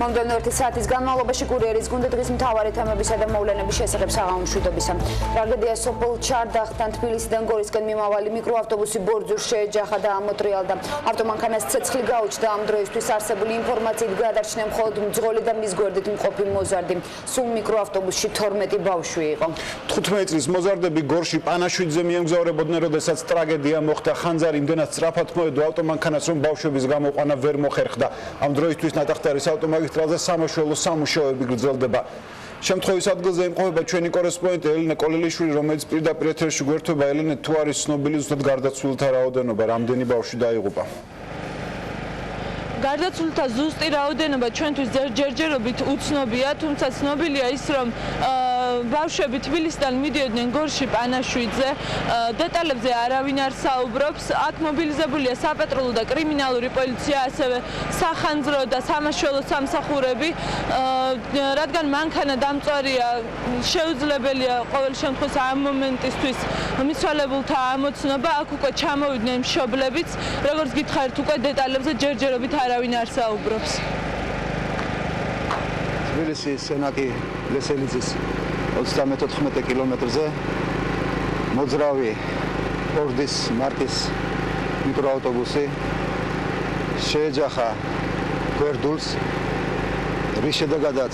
მომდევნო 1 საათის განმავლობაში კურიერის გუნდი დღის მთავარი თემებისა და მოვლენების შესახებ საღამო მშვიდობისა. ტრაგედია სოფელ ჩარდახთან თბილისიდან გორისკენ მიმავალი მიკროავტობუსი ბორძურს შეეჯახა და ამოტრიალდა. ავტომანქანას ცეცხლი გაუჩნდა. ამ დროისთვის არსებული ინფორმაციით გადარჩნენ მხოლოდ მძღოლი და მის გვერდით მყოფი მოზარდი. სულ მიკროავტობუსში 12 ბავშვი იყო. 15 წლის მოზარდები გორში პანაშვიდზე მიემგზავრებოდნენ, როდესაც ტრაგედია მოხდა. ხანძარი იმდენად სწრაფად მოედო ავტომანქანას, რომ ბავშვების გამოყვანა ვერ მოხერხდა. ამ დროისთვის ნატახტარის ავტომაგისტრალზე სამაშველო სამუშაოები გრძელდება. შემთხვევის ადგილზე იმყოფება ჩვენი კორესპონდენტი ელენე კოლელიშვილი, რომელიც პირდაპირ ეთერში გვერდება. ელენე, თუ არის ცნობილი ზუსტად გარდაცვლილთა რაოდენობა, რამდენი ბავშვი დაიღუპა? გარდაცვლილთა ზუსტი რაოდენობა ჩვენთვის ჯერჯერობით უცნობია, თუმცა ცნობილია ის, რომ ბავშვები თბილისიდან მიდიოდნენ გორში პანაშვიდზე. დეტალებზე არავინ არ საუბრობს. აქ მობილიზებულია საპატრულო და კრიმინალური პოლიცია, ასევე სახანძრო და სამაშველო სამსახურები. რადგან მანქანა დამწვარია, შეუძლებელია ყოველ შემთხვევაში ამ მომენტისთვის მიცვალებულთა ამოცნობა. აქ უკვე ჩამოვიდნენ მშობლებიც. როგორც გითხარით, უკვე დეტალებზე ჯერჯერობით არავინ არ საუბრობს. თბილისის სენაკი ლესელიძის 34 კილომეტრზე მოძრავი ფორდის მარკის მიკროავტობუსი შეეჯახა გვერდულს, რის შედეგადაც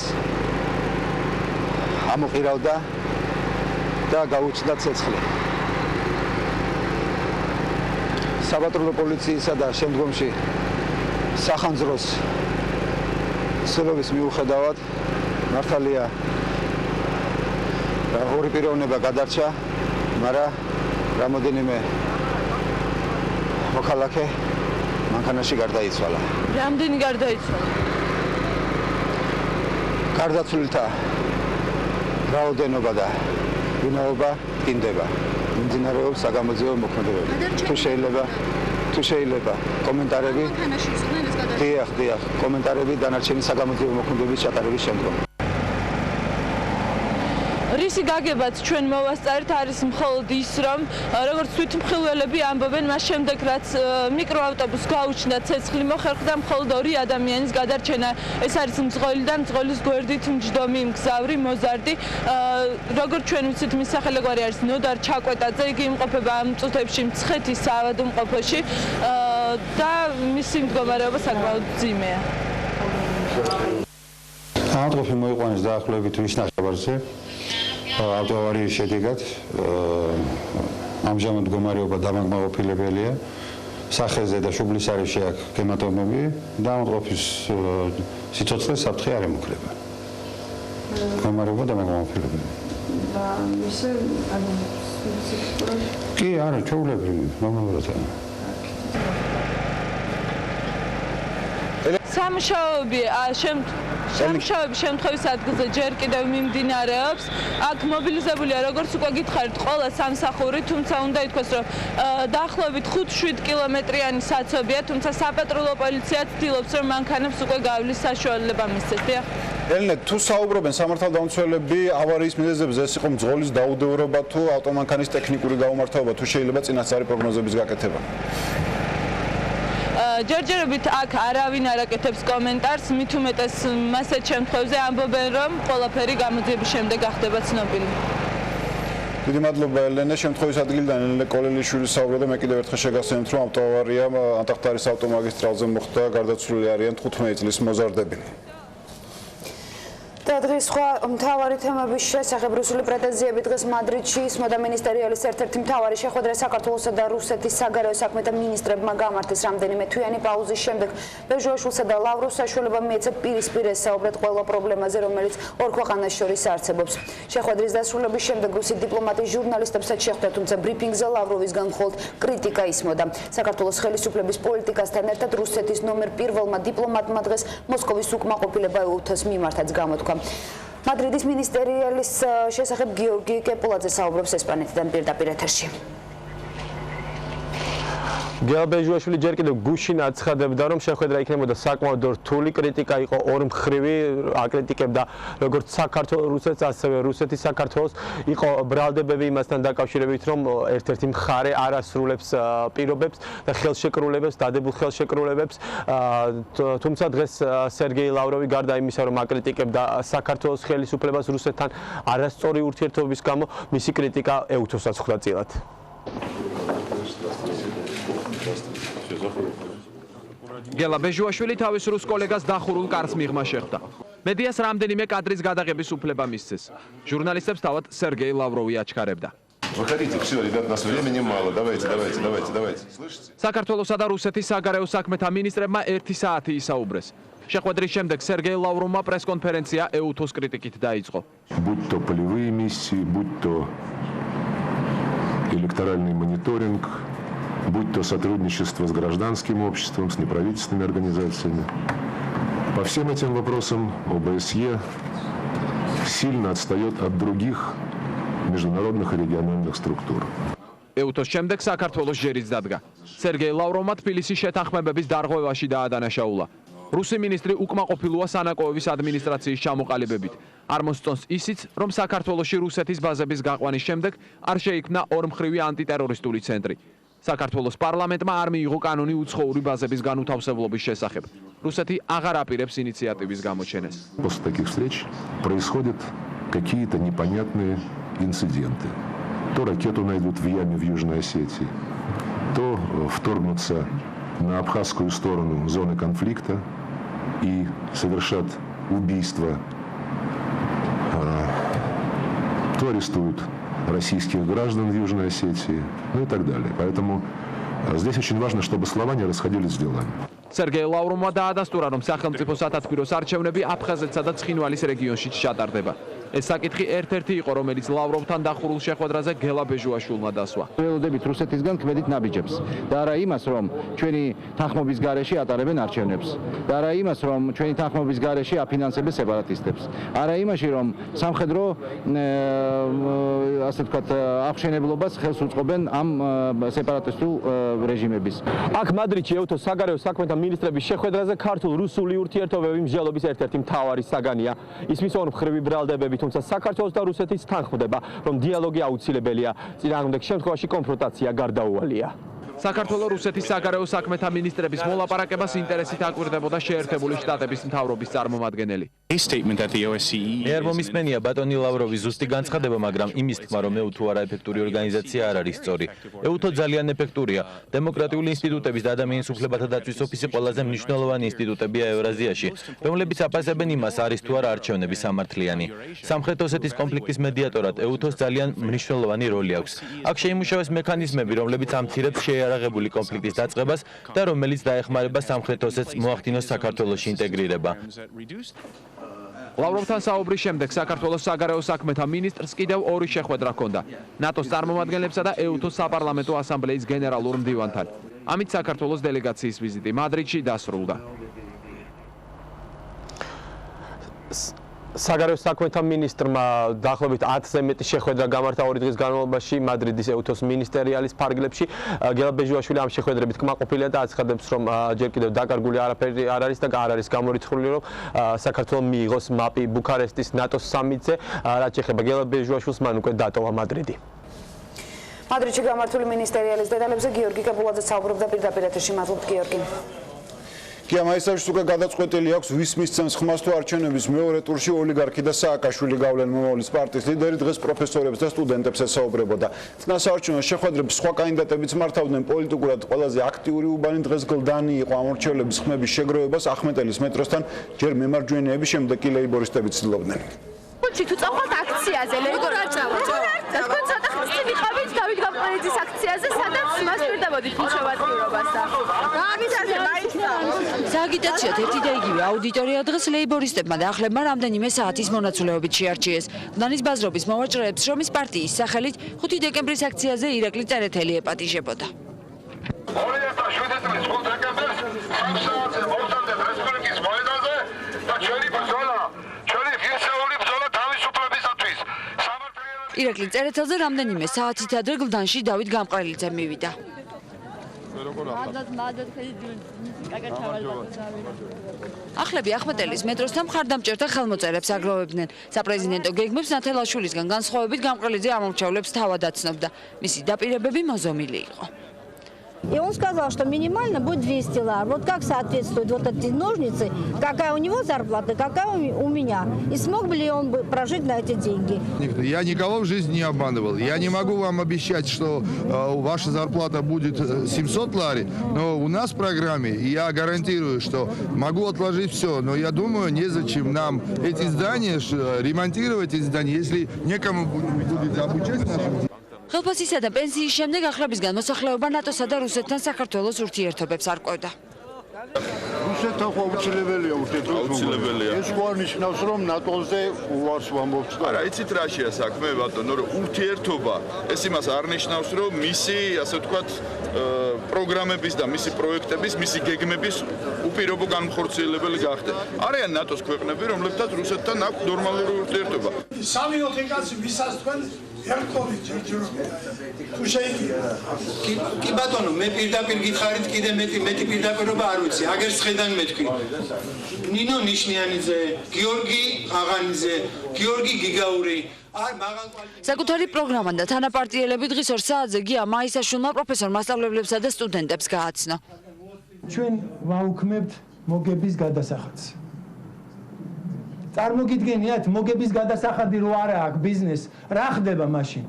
ამოყირავდა და გაუჩნდა ცეცხლი. საპატრულო პოლიციისა და შემდგომში სახანძროს ცდილობის მიუხედავად მართალია ორი პიროვნება გადარჩა, მაგრამ რამოდენიმე მოქალაქე მანქანაში გარდაიცვალა. რამდენი გარდაიცვალა? გარდაცვლილთა რაოდენობა და ვინაობა ტკინდება. მიმდინარეობს საგამოძიებო მოქმედებები. თუ შეიძლება კომენტარები დიახ, კომენტარები დანარჩენი საგამოძიებო მოქმედებების ჩატარების შემდგომ. რისი გაგებაც ჩვენ მოვასწარეთ არის მხოლოდ ის, რომ როგორც თვითმხილველები ამბობენ, მას შემდეგ რაც მიკროავტობუსს გაუჩნდა ცეცხლი მოხერხდა, მხოლოდ 2 ადამიანის გადარჩენა. ეს არის მძღოლი და მძღოლის გვერდით მჯდომი მგზავრი მოზარდი. როგორც ჩვენ ვიცით, მის სახელგვარი არის ნოდარ ჩაკვეტაძე. იგი იმყოფება ამ წუთებში მცხეთის საავადმყოფოში და მისი მდგომარეობა საკმაოდ მძიმეა. ავტოფი მოიყვანეს დაახლოებით ვისნახაბარზე. ავტოავარიის შედეგად ამჟამად მდგომარეობა დამაკმაყოფილებელია. სახეზე და შუბლისარეში აქვს ჰემატომები და ავტოფის სიცოცხლე საფრთხე არ ემუქრება. მდგომარეობა დამაკმაყოფილებელია. და ისე კი, არა, ჩვეულებრივი, ნორმალურად. სამუშაოები შემთხვევის ადგილზე ჯერ კიდევ მიმდინარეობს. აქ მობილიზებულია, როგორც უკვე გითხარით, ყველა სამსახური, თუმცა უნდა ითქვას, რომ დაახლოებით 5-7 კილომეტრიანი საცობია, თუმცა საპატრულო პოლიცია ცდილობს, რომ მანქანებს უკვე გავლის საშუალება მისცეს. ელენე, თუ საუბრობენ სამართალდამცველები ავარიის მიზეზებზე, ეს იყო მძღოლის დაუდევრობა თუ ავტომანქანის ტექნიკური გაუმართავობა, თუ შეიძლება წინასწარი პროგნოზების გაკეთება? ჯერჯერობით აქ არავინ არ აკეთებს კომენტარს, მით უმეტეს მასეთ შემთხვევებზე ამბობენ, რომ ყველაფერი გამოძიების შემდეგ გახდება ცნობილი. დიდი მადლობა ელენე, შემთხვევის ადგილიდან ელენე კოლელიშვილი საუბრობდა. მე კიდევ ერთხელ შეგახსენებთ, რომ ავტოავარია ნატახტარის ავტომაგისტრალზე მოხდა, გარდაცვლილი არიან 15 წლის მოზარდები. და დღის სხვა მთავარი თემების შესახებ რუსული პრეტენზიები დღეს მადრიდში ისმოდა მინისტერიალის ერთ-ერთი მთავარი შეხვედრა საქართველოსა და რუსეთის საგარეო საქმეთა მინისტრებმა გამართეს რამდენიმე თვიანი პაუზის შემდეგ. ბეჟოაშვილსა და ლავროვს საშუალება მიეცა პირისპირ ესაუბრათ ყველა პრობლემაზე, რომელიც ორ ქვეყანას შორის არსებობს. შეხვედრის დასრულების შემდეგ რუსი დიპლომატი ჟურნალისტებსაც შეხვდა, თუმცა ბრიფინგზე ლავროვისგან მხოლოდ კრიტიკა ისმოდა. საქართველოს ხელისუფლების პოლიტიკასთან ერთად რუსეთის ნომერ 1-მა დიპლომატმა დღეს მოსკოვის უკმაყოფილება ეუთოს მიმართაც გამოთქვა. მადრიდის მინისტერიალის შესახებ გიორგი კეპულაძე საუბრობს ესპანეთიდან პირდაპირ ეთერში. გელბეჟუაშვილი ჯერ კიდევ გუშინ აცხადებდა, რომ შეხვედრა იქნებოდა საკმაოდ რთული, კრიტიკა იყო ორმხრივი, აკრიტიკებდა როგორც საქართველოს რუსეთს, ასევე რუსეთის საქართველოს, იყო ბრალდებები იმასთან დაკავშირებით, რომ ერთ-ერთი მხარე არ ასრულებს პირობებს და ხელშეკრულებებს, დადებულ ხელშეკრულებებს, თუმცა დღეს სერგეი ლავროვი გარდა იმისა, რომ აკრიტიკებდა საქართველოს ხელისუფლებას რუსეთთან არასწორი ურთიერთობის გამო, მისი კრიტიკა ეუთოსაც ხვდა წილად. გელაბეჟუაშვილი თავის რუს კოლეგას დახურულ კარს მიღმა შეხვდა. მედიას რამდენიმე კადრის გადაღების უფლება მისცეს. ჟურნალისტებს თავად სერგეი ლავროვი აჩქარებდა. Выходите, все, ребят, у нас времени мало. Давайте. Слышите? საქართველოსა და რუსეთის საგარეო საქმეთა მინისტრებმა 1 საათი ისაუბრეს. შეხვედრის შემდეგ სერგეი ლავროვმა პრესკონფერენცია ეუთოს კრიტიკით დაიწყო. Будь то полевые миссии, будь то электоральный мониторинг, будь то сотрудничество с гражданским обществом, с неправительственными организациями. По всем этим вопросам ОБСЕ сильно отстает от других международных и региональных структур. ეუთოს შემდეგ საქართველოს ჯერიც დადგა. სერგეი ლავროვმა თბილისის შეთანხმებების დარღვევაში დაადანაშაულა. რუსი მინისტრი უკმაყოფილოა სანაკოევის ადმინისტრაციის ჩამოყალიბებით. არ მოსწონს ისიც, რომ საქართველოში რუსეთის ბაზების გაყვანის შემდეგ არ შეიქმნა ორმხრივი ანტიტერორისტული ცენტრი. საქართველოს პარლამენტმა არ მიიღო კანონი უცხოური ბაზების განუთავსებლობის შესახებ. რუსეთი აღარ აპირებს ინიციატივის გამოჩენას. После таких встреч происходят какие-то непонятные инциденты. То ракету найдут в яме в Южной Осетии, то вторгнутся на абхазскую сторону зоны конфликта и совершат убийство, то арестуют российских граждан в Южной Осетии, ну и так далее. Поэтому здесь очень важно, чтобы слова не расходились с делами. სერგეი ლავროვმა დაადასტურა, რომ სახელმწიფო სათათბიროს არჩევნები აფხაზეთსა და ცხინვალის რეგიონშიც ჩატარდება. ეს საკითხი ერთ-ერთი იყო, რომელიც ლავროვთან დახურულ შეხვედრაზე გელაბეჟუაშვილმა დასვა. ველოდებით რუსეთისგან ქმედით ნაბიჯებს და არა იმას, რომ ჩვენი თანხმობის გარეშე ატარებენ არჩევნებს და არა იმას, რომ ჩვენი თანხმობის გარეშე აფინანსებენ სეპარატისტებს. არა იმაში, რომ სამხედრო ასე ვთქვათ აღშენებლობას ხელს უწყობენ ამ სეპარატისტულ რეჟიმების. აქ მადრიდში ეუთოს საგარეო საქმეთა მინისტრების შეხვედრაზე ქართულ-რუსული ურთიერთობები მსჯელობის ერთ-ერთი მთავარი საგანია. ისმის ორმხრივი ბრალდებები, თუმცა საქართველოს და რუსეთის თანხმდება, რომ დიალოგი აუცილებელია, წინააღმდეგ შემთხვევაში კონფრონტაცია გარდაუვალია. საქართველოს რუსეთის საგარეო საქმეთა მინისტრების მოლაპარაკებას ინტერესით აკვირდებოდა შეერთებული შტატების მთავრობის წარმომადგენელი. მე არ მომისმენია ბატონი ლავროვის ზუსტი განცხადება, მაგრამ იმის თქმა, რომ ეუთო არაეფექტური ორგანიზაცია არ არის სწორი. ეუთო ძალიან ეფექტურია. დემოკრატიული ინსტიტუტების და ადამიანის უფლებათა დაცვის ოფისი ყველაზე მნიშვნელოვანი ინსტიტუტებია ევრაზიაში, რომლებიც აფასებენ იმას, არის თუ არა არჩევნები სამართლიანი. სამხრეთ ოსეთის კონფლიქტის მედიატორად ეუთოს ძალიან მნიშვნელოვანი როლი აქვს. აქ შეიმუშავეს მექანიზმები, რომლებიც ამცირებს შეიარაღებული კონფლიქტის დაწყებას და რომელიც დაეხმარება სამხრეთ ოსეთს მოახდინოს საქართველოში ინტეგრირება. ლავროვთან საუბრის შემდეგ საქართველოს საგარეო საქმეთა მინისტრს კიდევ ორი შეხვედრა ჰქონდა. ნატოს წარმომადგენლებსა და ეუთოს საპარლამენტო ასამბლეის გენერალურ მდივანთან. ამით საქართველოს დელეგაციის ვიზიტი მადრიდში დასრულდა. საგარეო საქმეთა მინისტრმა დაახლოებით 10-ზე მეტი შეხვედრა გამართა 2 დღის განმავლობაში მადრიდის ეუთოს მინისტერიალის ფარგლებში. გელაბეჟუაშვილი ამ შეხვედრებით კმაყოფილია და აცხადებს, რომ ჯერ კიდევ დაკარგული არაფერი არ არის და არ არის გამორიცხული, რომ საქართველოს მიიღოს მაპი ბუქარესტის ნატოს სამიტზე, რაც ეხება გელაბეჟუაშვილს, მან უკვე დატოვა მადრიდი. მადრიდში გამართული მინისტერიალის დეტალებზე გიორგი კაბულაძე საუბრობდა პირდაპირ ეთერში. მადლობთ გიორგი. კი მაისაჟს უკვე გადაწყვეტილი აქვს ვის მისცემს ხმას თუ არჩევნების მეორე ტურში ოლიგარქი და სააკაშვილი გავლენ მომავლის პარტიის ლიდერი დღეს პროფესორებს და სტუდენტებს ესაუბრებოდა. წინასაარჩევნო შეხვედრებს სხვა კანდიდატებიც მართავდნენ პოლიტიკურად ყველაზე აქტიური უბანი დღეს გლდანი იყო ამორჩევლების ხმების შეგროვებას ახმეტელის მეტროსთან ჯერ მემარჯვენეები შემდეგ კი ლეიბორისტები ცდილობდნენ. თუ წავხვალთ აქციაზე, ლეიბორ არ წავთ. თქვენ ცოტა ხნით ვიყავით დავით გამყრელიძის აქციაზე, სადაც მას პირდაბოდით მუშაობასა. გააგიტაციათ მაინც. სააგიტაციოდ ერთი და იგივე აუდიტორია დღეს ლეიბორისტებმა და ახლებმა რამდენიმე საათის მონაცვლეობით შეარჩიეს. გლდანის ბაზრობის მოვაჭრეებს შრომის პარტიის სახელით 5 დეკემბრის აქციაზე ირაკლი წერეთელი ეპატიჟებოდა. 2017 წლის 5 დეკემბერს 3 საათზე მოვსამდეთ რესპუბლიკის მოედანზე და ჩვენი ბრძოლა, ჩვენი ღირსეული ბრძოლა თავისუფლებისათვის. ირაკლი წერეთელზე რამდენიმე საათით ადრე გლდანში დავით გამყრელიძე მივიდა. ახლები ახმეტელის მეტროსთან მხარდამჭერთა ხელმოწერებს აგროვებდნენ. საპრეზიდენტო გეგმებს ნათელაშვილისგან განსხვავებით გამყრელიძე ამომრჩევლებს თავად აცნობდა. მისი დაპირებები მოზომილი იყო. И он сказал, что минимально будет 200 лар. Вот как соответствуют вот эти ножницы, какая у него зарплата, какая у меня. И смог бы ли он прожить на эти деньги. Я никого в жизни не обманывал. Я не могу вам обещать, что ваша зарплата будет 700 лари, но у нас в программе, и я гарантирую, что могу отложить все. Но я думаю, незачем нам эти здания, ремонтировать эти здания, если некому будет обучать наших. ხელფასისა და პენსიის შემდეგ ახლებისგან მოსახლეობა ნატოსა და რუსეთთან საქართველოს ურთიერთობებს არკვევდა. რუსეთთან ხო აუცილებელია ურთიერთობა. ეს ხო არ ნიშნავს, რომ ნატოზე უარს ვამბობთ. არა, იცით რაშია საქმე, ბატონო, რომ ურთიერთობა ეს იმას არ ნიშნავს, რომ მისი, ასე ვთქვათ, პროგრამების და მისი პროექტების, მისი გეგმების უპირობო განხორციელებელი გახდეს. არიან ნატოს ქვეყნები, რომლებთაც რუსეთთან აქვს ნორმალური ურთიერთობა. სამი ოთხი კაცი ვისაც თქვენ ერთობით ჯერჯერობით თუ შეიძლება კი ბატონო მე პირდაპირ გითხარით კიდე მეტი პირდაპირობა არ ვიცი აგერ შედან მეთქვი ნინო ნიშნიანიძე გიორგი აღანიძე გიორგი გიგაური საკუთარი პროგრამა და თანაპარტიელები დღის 2 საათზე გია მაისაშვილმა პროფესორ მასწავლებლებსა და სტუდენტებს გააცნო. ჩვენ ვაუქმებთ მოგების გადასახადს. წარმოგიდგენიათ მოგების გადასახადი რო არა აქვს ბიზნეს, რა ხდება მაშინ?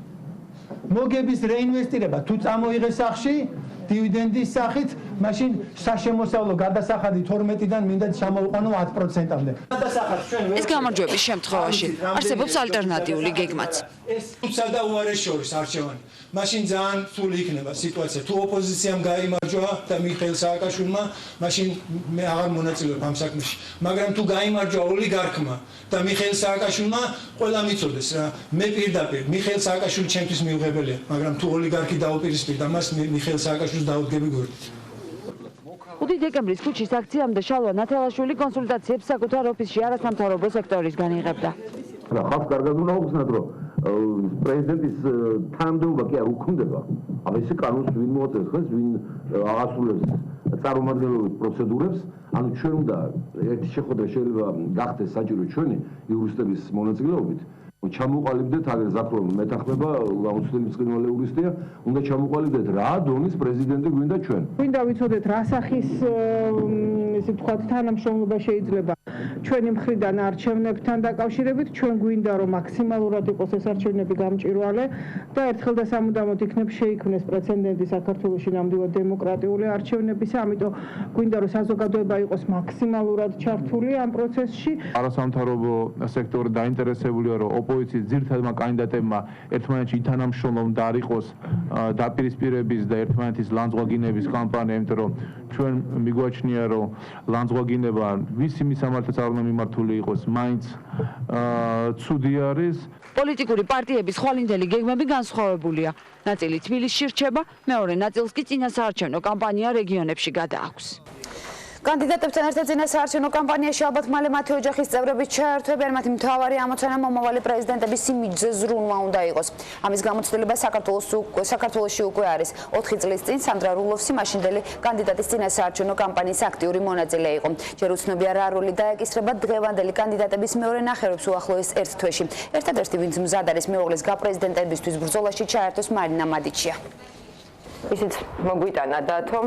მოგების რეინვესტირება თუ წამოიღეს სახში დივიდენდის სახით, მაშინ საშემოსავლო გადასახადი 12-დან მინდა ჩამოვიყვანო 10%-მდე. ეს გამარჯვების შემთხვევაში არსებობს ალტერნატიული გეგმაც. ეს თუმცა და უარეს შორის არჩევანი. მაშინ ძალიან რთული იქნება სიტუაცია. თუ ოპოზიციამ გაიმარჯვა და მიხეილ სააკაშვილმა, მაშინ მე აღარ მონაწილეობ ამ საქმეში. მაგრამ თუ გაიმარჯვა ოლიგარქმა და მიხეილ სააკაშვილმა, ყველა მიცოდეს რა. მე პირდაპირ მიხეილ სააკაშვილი ჩემთვის მიუღებელია, მაგრამ თუ ოლიგარქი დაუპირისპირდა მას, მე მიხეილ სააკაშვილს დაუდგები გვერდით. 5 დეკემბრის ქუჩის აქციამდე შალვა ნათელაშვილი კონსულტაციებს საკუთარ ოფისში არასამთავრობო სექტორისგან იღებდა. რა ხალხს კარგად უნდა უხსნათ, რომ პრეზიდენტის თანამდებობა კი არ უქმდება. აბა ესე კანონს ვინ მოაწევს ხეს, ვინ აღასრულებს წარმომადგენლობის პროცედურებს, ანუ ჩვენ უნდა ერთი შეხვედრა შეიძლება გახდეს საჭირო ჩვენი იურისტების მონაწილეობით. ჩამოყალიბდეთ აგერ ზაქრო მეთანხმება აუცილებელი ბრწყინვალე იურისტია, უნდა ჩამოყალიბდეთ რა დონის პრეზიდენტი გვინდა ჩვენ. გვინდა ვიცოდეთ რა სახის ესე ვთქვათ თანამშრომლობა შეიძლება ჩვენი მხრიდან არჩევნებთან დაკავშირებით, ჩვენ გვინდა რომ მაქსიმალურად იყოს ეს არჩევნები გამჭვირვალე და ერთხელ და სამუდამოდ იქნებ შეიქმნეს პრეცედენტი საქართველოში ნამდვილად დემოკრატიული არჩევნებისა, ამიტომ გვინდა რომ საზოგადოება იყოს მაქსიმალურად ჩართული ამ პროცესში. არასამთავრობო სექტორი დაინტერესებულია რომ ოპოზიციის ძირითადმა კანდიდატებმა ერთმანეთში ითანამშრომლონ და არ იყოს დაპირისპირების და ერთმანეთის ლანძღვაგინების კამპანია, იმიტომ რომ ჩვენ მიგვაჩნია რომ ლანძღვაგინება ვისი მისამართაც არ უნდა მიმართული იყოს, მაინც ცუდი არის. პოლიტიკური პარტიების ხვალინდელი გეგმები განსხვავებულია. ნაწილი თბილისში რჩება, მეორე ნაწილს კი წინასაარჩევნო კამპანია რეგიონებში გადააქვს. კანდიდატებთან ერთად წინასაარჩევნო კამპანიაში ალბათ მალე მათი ოჯახის წევრები ჩაერთვებიან, მათი მთავარი ამოცანა მომავალი პრეზიდენტების იმიჯზე ზრუნვა უნდა იყოს. ამის გამოცდილება საქართველოში უკვე არის. 4 წლის წინ სანდრა რულოვსი მაშინდელი კანდიდატის წინასაარჩევნო კამპანიის აქტიური მონაწილე იყო. ჯერ უცნობია რა როლი დაეკისრება დღევანდელი კანდიდატების მეორე ნახევარს უახლოეს 1 თვეში. ერთადერთი ვინც მზად არის მეუღლის გაპრეზიდენტებისთვის ბრძოლაში ჩაერთოს მარინა მადიჩია. ისიც მოგვიტანა დათო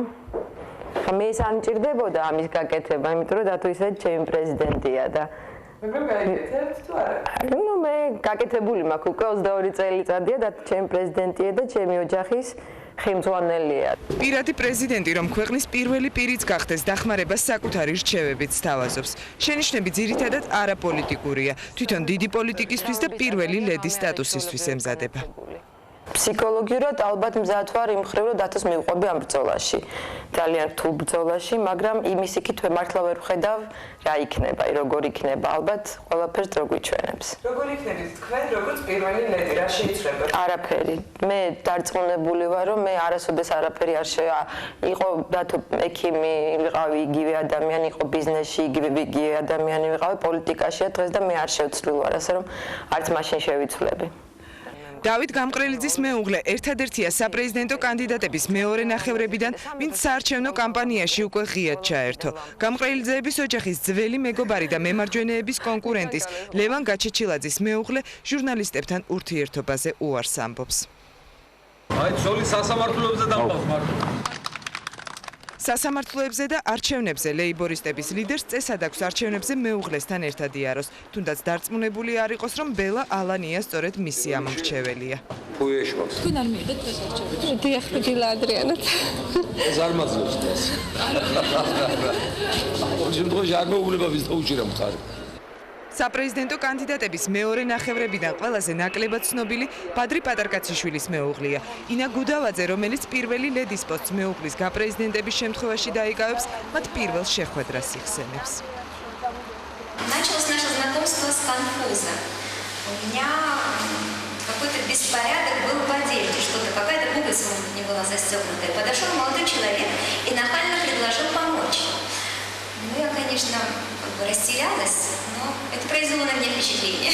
მე ის არ მჭირდებოდა ამის გაკეთება, იმიტომ რომ დათო ისე ჩემი პრეზიდენტია და მაგრამ გაიგეთებთ თუ არა? ნუ მე გაკეთებული მაქვს უკვე 22 წელიწადია და ჩემი პრეზიდენტია და ჩემი ოჯახის ხელმძღვანელია. პირადი პრეზიდენტი რომ ქვეყნის პირველი პირიც გახდეს, დახმარებას საკუთარი რჩევებით სთავაზობს. შენიშვნები ძირითადად არაპოლიტიკურია, თვითონ დიდი პოლიტიკისთვის და პირველი ლედის სტატუსისთვის ემზადება. ფსიქოლოგიურად ალბათ მზად ვარ იმ მხრივ, რომ დათოს მივყვები ამ ბრძოლაში. ძალიან რთულ ბრძოლაში, მაგრამ იმის იქით მართლა ვერ ვხედავ რა იქნება, როგორ იქნება, ალბათ ყველაფერს დრო გვიჩვენებს. როგორ იქნებით თქვენ, როგორც პირველი ლედი, რა შეიცვლება? არაფერი. მე დარწმუნებული ვარ, რომ მე არასოდეს არაფერი არ იყო დათო ექიმი, ვიყავი იგივე ადამიანი, იყო ბიზნესში იგივე ადამიანი ვიყავი პოლიტიკაშია დღეს და მე არ შევცვლილ ვარ, ასე რომ არც მაშინ შევიცვლები. დავით გამყრელიძის მეუღლე ერთადერთია საპრეზიდენტო კანდიდატების მეორე ნახევრებიდან, ვინც საარჩევნო კამპანიაში უკვე ღიად ჩაერთო. გამყრელიძეების ოჯახის ძველი მეგობარი და მემარჯვენეების კონკურენტის ლევან გაჩეჩილაძის მეუღლე ჟურნალისტებთან ურთიერთობაზე უარს ამბობს. აი, ცოლი სასამართლოებზე დამყავს მარტო. სასამართლოებზე და არჩევნებზე ლეიბორისტების ლიდერს წესად აქვს არჩევნებზე მეუღლესთან ერთად იაროს, თუნდაც დარწმუნებული არ იყოს, რომ ბელა ალანია სწორედ მისი ამორჩეველია. Puieșmați. Când ar merge trebuie să începe? Diach pe la Adriana. Zarmazlov stas. Oricum trebuie să uguleba vis to uciram xari. საპრეზიდენტო კანდიდატების მეორე ნახევრებიდან ყველაზე ნაკლებად ცნობილი ბადრი პატარკაციშვილის მეუღლეა. ინა გუდავაძე, რომელიც პირველი ლედის პოსტს მეუღლის გაპრეზიდენტების შემთხვევაში დაიკავებს, მათ პირველ შეხვედრას იხსენებს. Началось наше знакомство с конфуза. У меня какой-то беспорядок был в одежде, что-то, какая-то пуговица не была застегнутая. Подошел молодой человек и нахально предложил помочь. Ну, я, конечно, растерялась, но это произвело на меня впечатление.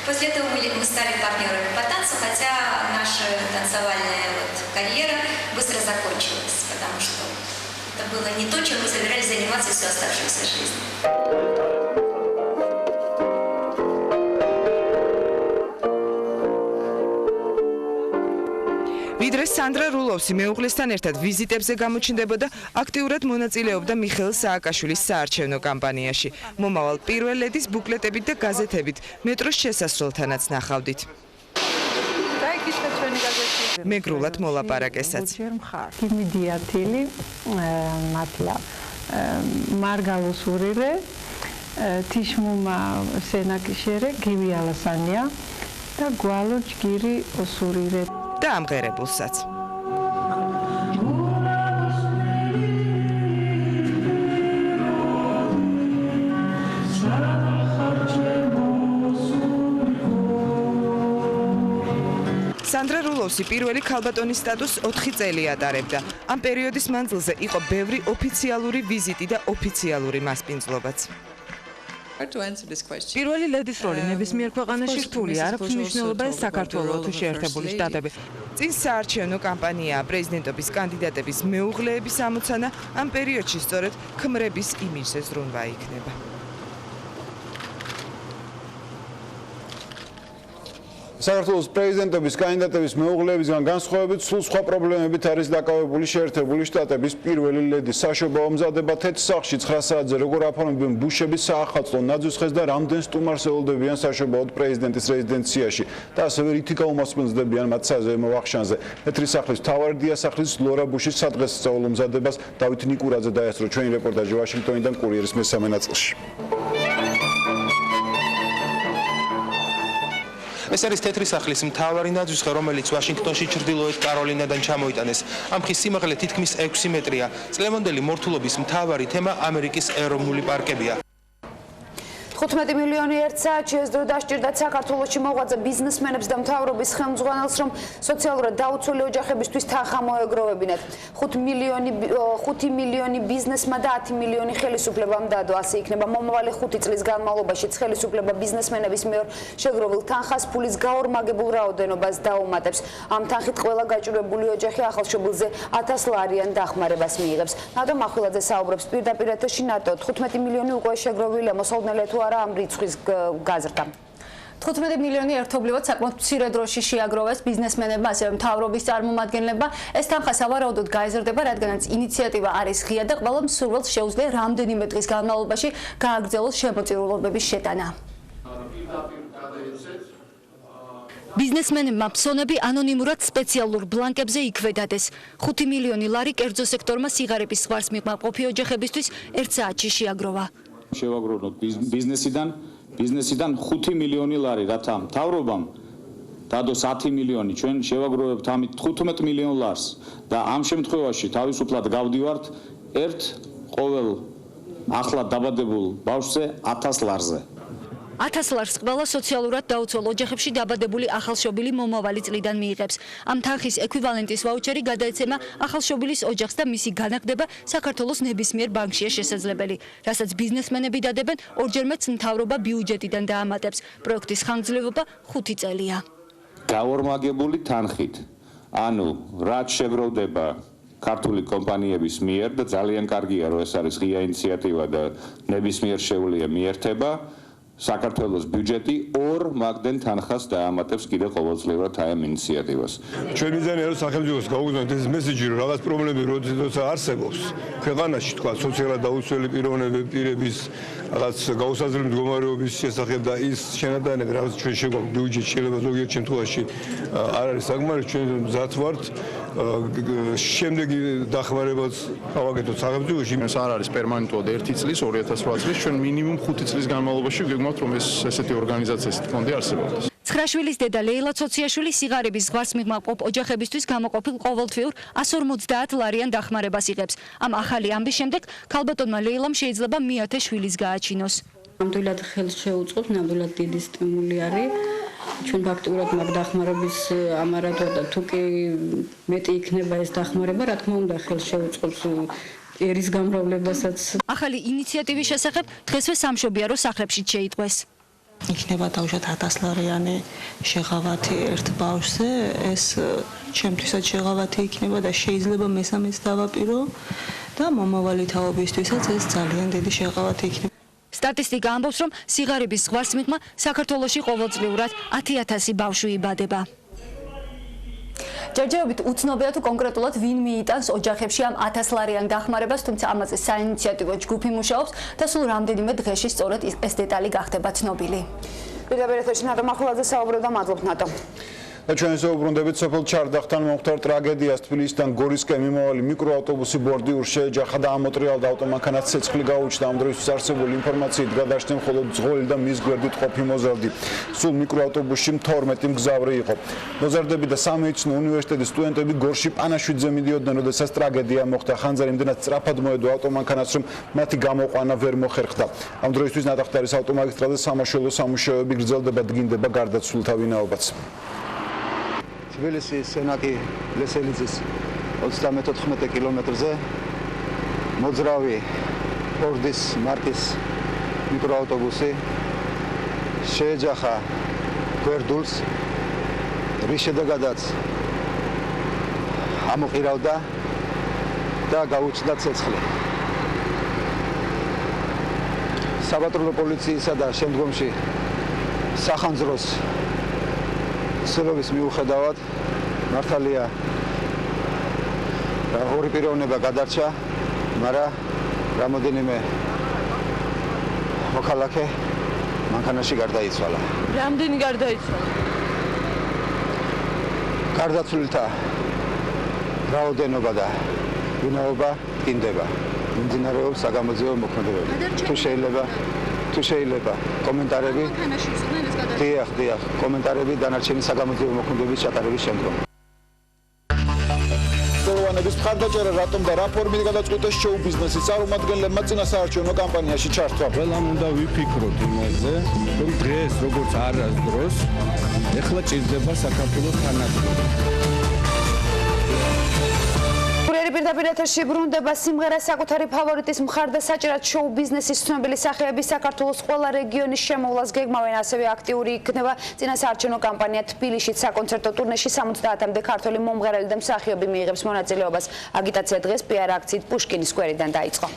После этого мы стали партнерами по танцу, хотя наша танцевальная карьера быстро закончилась, потому что это было не то, чем мы собирались заниматься всю оставшуюся жизнь. ვიდრე სანდრა რულოვსი მეუღლესთან ერთად ვიზიტებზე გამოჩნდებოდა, აქტიურად მონაწილეობდა მიხეილ სააკაშვილის საარჩევნო კამპანიაში. მომავალ პირველ ლედის ბუკლეტებით და გაზეთებით მეტროს შესასვლელთანაც ნახავდით. მეგრულად მოლაპარაკესაც. იმიდიათილი მათლა მარგალოსურირე თიშმუმა სენაკიშერე გივიალასანია და გვალო ჯგირი ოსურირე და ამღერებულსაც. სანდრა რულოვსი პირველი ქალბატონის სტატუსს 4 წელი ატარებდა. ამ პერიოდის მანძილზე იყო ბევრი ოფიციალური ვიზიტი და ოფიციალური მასპინძლობაც. პირველი ლედის როლი ნებისმიერ ქვეყანაში რთულია, არ აქვს მნიშვნელობა ეს საქართველო თუ შეერთებული შტატები. წინ საარჩევნო კამპანიაა პრეზიდენტობის კანდიდატების მეუღლეების ამოცანა, ამ პერიოდში სწორედ ქმრების იმიჯზე ზრუნვა იქნება. საქართველოს პრეზიდენტობის კანდიდატების მეუღლეებისგან განსხვავებით, სულ სხვა პრობლემებით არის დაკავებული შეერთებული შტატების პირველი ლედი. საშობაო მზადება თეთრ სახლში 9 საათზე როგორ აფორმებენ ბუშების საახალწლო ნაძვისხეს და რამდენ სტუმარს ელოდებიან საშობაოდ პრეზიდენტის რეზიდენციაში და ასევე რითი გაუმასპინძლებიან მათ საზეიმო ვახშანზე. თეთრი სახლის მთავარი დიასახლის ლორა ბუშის სადღესასწაულო მზადებას დავით ნიკურაძე დაესწრო ჩვენი რეპორტაჟი ვაშინგტონიდან კურიერის მესამე ნაწილში. ეს არის თეთრი სახლის მთავარი ნაძვისხე, რომელიც ვაშინგტონში ჩრდილოეთ კაროლინადან ჩამოიტანეს. ამ ხის სიმაღლე თითქმის 6 მეტრია. წლევანდელი მორთულობის მთავარი თემა ამერიკის ეროვნული პარკებია. 15 მილიონი ერთ საათში ეს დრო დასჭირდათ საქართველოში მოღვაწე ბიზნესმენებს და მთავრობის ხელმძღვანელს, რომ სოციალურად დაუცველი ოჯახებისთვის თანხა მოეგროვებინათ. 5 მილიონი ბიზნესმა და 10 მილიონი ხელისუფლებამ დადო. ასე იქნება მომავალი 5 წლის განმავლობაში ხელისუფლება ბიზნესმენების მიერ შეგროვილ თანხას ფულის გაორმაგებულ რაოდენობას დაუმატებს. ამ თანხით ყველა გაჭირვებული ოჯახი ახალშობილზე 1000 ლარიან დახმარებას მიიღებს. ნადო მახვილაძე საუბრობს პირდაპირ ეთერში ნატო 15 მილიონი უკვე შეგროვილია, მოსალოდნელია თუ არა ამ რიცხვის გაზრდა. 15 მილიონი ერთობლივად საკმაოდ მცირე დროში შეაგროვეს ბიზნესმენებმა, ასევე მთავრობის წარმომადგენლებმა. ეს თანხა სავარაუდოდ გაეზრდება, რადგანაც ინიციატივა არის ღია და ყველა მსურველს შეუძლია რამდენიმე დღის განმავლობაში გააგრძელოს შემოწირულობების შეტანა. ბიზნესმენებმა ფსონები ანონიმურად სპეციალურ ბლანკებზე იქვედადეს. 5 მილიონი ლარი კერძო სექტორმა სიღარიბის ზღვარს მიღმაყოფი ოჯახებისთვის ერთ საათში შეაგროვა. შევაგროვოთ ბიზნესიდან 5 მილიონი ლარი, რათა მთავრობამ დადოს 10 მილიონი, ჩვენ შევაგროვებთ ამით 15 მილიონ ლარს და ამ შემთხვევაში თავისუფლად გავდივართ ერთ ყოველ ახლად დაბადებულ ბავშვზე 1000 ლარზე. 1000 ლარს ყველა სოციალურად დაუცველ ოჯახებში დაბადებული ახალშობილი მომავალი წლიდან მიიღებს. ამ თანხის ეკვივალენტის ვაუჩერი გადაეცემა ახალშობილის ოჯახს და მისი განაგდება საქართველოს ნებისმიერ ბანკშია შესაძლებელი, რასაც ბიზნესმენები დადებენ, ორჯერ მეც მთავრობა ბიუჯეტიდან დაამატებს. პროექტის ხანგრძლივობა 5 წელია. გაორმაგებული თანხით. ანუ რაც შეგროვდება ქართული კომპანიების მიერ და ძალიან კარგია რომ ეს არის ღია ინიციატივა და ნებისმიერ შეუძლია მიერთება საქართველოს ბიუჯეტი ორ მაგდენ თანხას დაამატებს კიდევ ყოველწლიურად აი ამ ინიციატივას. ჩვენ მიზანია რომ სახელმწიფოს გაუგზავნოთ ეს მესეჯი რომ რაღაც პრობლემები როცა არსებობს ქვეყანაში თქვა სოციალურად დაუცველი პირების რაღაც გაუსაზრდელი მდგომარეობის შესახებ და ის შენადანები რაღაც ჩვენ შეგვაქვს ბიუჯეტში შეიძლება ზოგიერთ შემთხვევაში არ არის საკმარის ჩვენ მზად ვართ შემდეგი დახმარებაც გავაკეთოთ სახელმწიფოში. ეს არ არის პერმანენტულად 1 წლის 2008 წლის ჩვენ მინიმუმ 5 წლის განმავლობაში ვგეგმავთ რომ ესეთი ორგანიზაცია ესეთი ფონდი არსებობდეს. ცხრაშვილის დედა ლეილა ცოციაშვილი სიღარიბის ზღვარს მიღმაყოფ ოჯახებისთვის გამოყოფილ ყოველთვიურ 150 ლარიან დახმარებას იღებს. ამ ახალი ამბის შემდეგ ქალბატონმა ლეილამ შეიძლება მეათე შვილის გააჩინოს. ნამდვილად ხელს შეუწყობს, ნამდვილად დიდი სტიმული არის. ჩვენ ფაქტურად მაგ დახმარების ამარადვა და თუ კი მეტი იქნება ეს დახმარება, რა თქმა უნდა ხელს შეუწყობს ერის გამრავლებასაც. ახალი ინიციატივის შესახებ დღესვე სამშობია რომ სახლებში შეიტყვეს. იქნება დაუშვათ 1000 ლარიანი შეღავათი ერთ ბავშვზე, ეს ჩემთვისაც შეღავათი იქნება და შეიძლება მესამეც დავაპირო და მომავალი თაობისთვისაც ეს ძალიან დიდი შეღავათი იქნება. სტატისტიკა ამბობს, რომ სიღარიბის ზღვარს მიღმა საქართველოში ყოველწლიურად 10000 ბავშვი იბადება. ჯერჯერობით უცნობია თუ კონკრეტულად ვინ მიიტანს ოჯახებში ამ 1000 ლარიან დახმარებას, თუმცა ამაზე საინიციატივო ჯგუფი მუშაობს და სულ რამდენიმე დღეში სწორედ ეს დეტალი გახდება ცნობილი. პირდაპირ ეთერში ნატო მახვილაძე საუბრობდა, მადლობთ ნატო. და ჩვენ ზეუბრუნდებით სოფელ ჩარდახთან მომხდარ ტრაგედიას. თბილისიდან გორისკენ მიმავალი მიკროავტობუსი ბორდიურს შეეჯახა და ამოტრიალდა ავტომანქანას ცეცხლი გაუჩნდა. ამ დროისთვის არსებული ინფორმაციით გადაშტენ მხოლოდ ძღოლი და მის გვერდით ყოფი მოზარდი. სულ მიკროავტობუსში 12 მგზავრი იყო. მოზარდები და სამედიცინო უნივერსიტეტის სტუდენტები გორში პანაშვიდზე მიდიოდნენ, როდესაც ტრაგედია მოხდა. ხანძარი იმდენად სწრაფად მოედო ავტომანქანას, რომ მათი გამოყვანა ვერ მოხერხდა. ამ დროისთვის ნატახტარის ავტომაგისტრალზე სამაშველო სამუშაოები გრძელდება, დგინდება გარდაცვლილთა ვინაობაც. თბილისის სენაკი ლესელიძის 34 კილომეტრზე მოძრავი ფორდის მარკის მიკროავტობუსი შეეჯახა გვერდულს, რის შედეგადაც ამოყირავდა და გაუჩნდა ცეცხლი. საპატრულო პოლიციისა და შემდგომში სახანძროს ცდილობის მიუხედავად მართალია ორი პიროვნება გადარჩა, მაგრამ რამოდენიმე მოქალაქე მანქანაში გარდაიცვალა. რამდენი გარდაიცვალა? გარდაცვლილთა რაოდენობა და ვინაობა დგინდება. მიმდინარეობს საგამოძიებო მოქმედებები. თუ შეიძლება კომენტარები დიახ, კომენტარები დანარჩენი საგამოძიებო მოქმედებების ჩატარების შემდგომ. ხელოვანების მხარდაჭერა რატომ და რა ფორმით გადაწყვიტეს შოუ-ბიზნესის წარმომადგენლებმა წინასაარჩევნო კამპანიაში ჩართვა? ყველამ უნდა ვიფიქროთ იმაზე, რომ დღეს როგორც არასდროს ეხლა ჭირდება საქართველოს თანადგომა. პირდაპირ ეთერში ბრუნდება სიმღერა საკუთარი ფავორიტის მხარდასაჭერად შოუ-ბიზნესის ცნობილი სახეები საქართველოს ყველა რეგიონის შემოვლას გეგმავენ, ასევე აქტიური იქნება წინასაარჩევნო კამპანია თბილისში საკონცერტო ტურნეში 70-მდე ქართველი მომღერალი და მსახიობი მიიღებს მონაწილეობას. აგიტაცია დღეს პიარ აქციით პუშკინის სკვერიდან დაიწყო.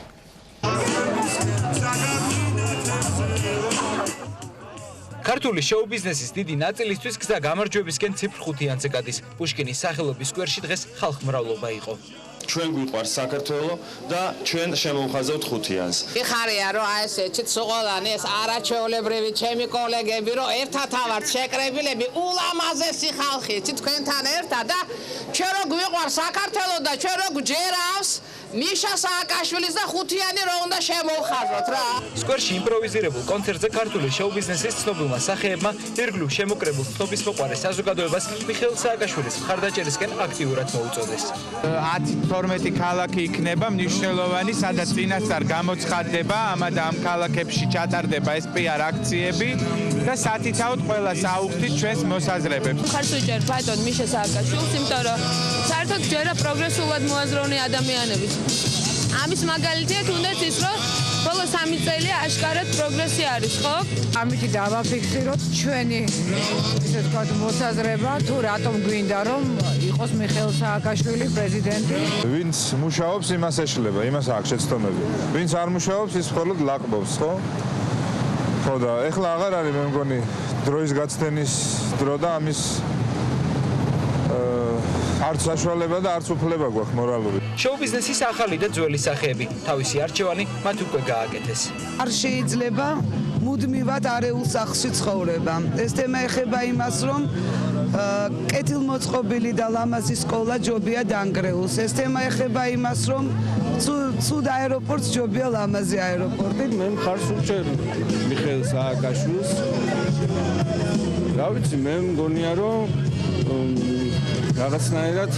ქართული შოუ-ბიზნესის დიდი ნაწილისთვის გზა გამარჯვებისკენ ციფრ 5-იანზე გადის. პუშკინის სახელობის სკვერში დღეს ხალხმრავლობა იყო. ჩვენ გვიყვარს საქართველო და ჩვენ შემოვხაზავთ 5-იანს. მიხარია რომ აი ესეც სუღოლანი ეს არაჩვეულებრივი ჩემი კოლეგები რომ ერთად ავართ შეკრებილები ულამაზესი ხალხი თქვენთან ერთად და ჩვენ რო გვიყვარს საქართველო და ჩვენ რო გვჯერავს ნიშა სააკაშვილის და 5-იანი რო უნდა შემოვხაზოთ რა. სკვერში იმპროვიზირებულ კონცერტზე ქართული შოუ-ბიზნესის ცნობილმა სახეებმა ირგვლივ შემოკრებულ ცნობისმოყვარე საზოგადოებას მიხეილ სააკაშვილის მხარდაჭერისკენ აქტიურად მოუწოდეს. 10-12 ქალაქი იქნება მნიშვნელოვანი, სადაც წინასწარ გამოცხადდება ამა და ამ ქალაქებში ჩატარდება ეს პიარ აქციები და სათითაოდ ყველას აუხდით ჩვენს მოსაზრებებს. ხარც ვიჭერ ბატონ მიშა სააკაშვილს, იმიტომ რომ საერთოდ ჯერა პროგრესულად მოაზროვნე ადამიანების. ამის მაგალითია თუნდაც ის, რომ ბოლო 3 წელია აშკარად პროგრესი არის, ხო? ამით დავაფიქსიროთ ჩვენი ისე ვთქვათ მოსაზრება თუ რატომ გვინდა რომ იყოს მიხეილ სააკაშვილი პრეზიდენტი. ვინც მუშაობს, იმას ეშლება, იმას აქვს შეცდომები. ვინც არ მუშაობს, ის მხოლოდ ლაკბობს, ხო? ხო და ეხლა აღარ არის მე მგონი დროის გაცდენის დრო და ამის არც საშუალება და არც უფლება გვაქვს მორალური. შოუ-ბიზნესის ახალი და ძველი სახეები, თავისი არჩევანი მათ უკვე გააკეთეს. არ შეიძლება მუდმივად არეულ სახლში ცხოვრება. ეს თემა ეხება იმას, რომ კეთილმოწყობილი და ლამაზი სკოლა ჯობია დანგრეულს. ეს თემა ეხება იმას, რომ ცუდ აეროპორტს ჯობია ლამაზი აეროპორტი. მე მხარს უჭერ მიხეილ სააკაშვილს. რა ვიცი, მე მგონია რომ რაღაცნაირად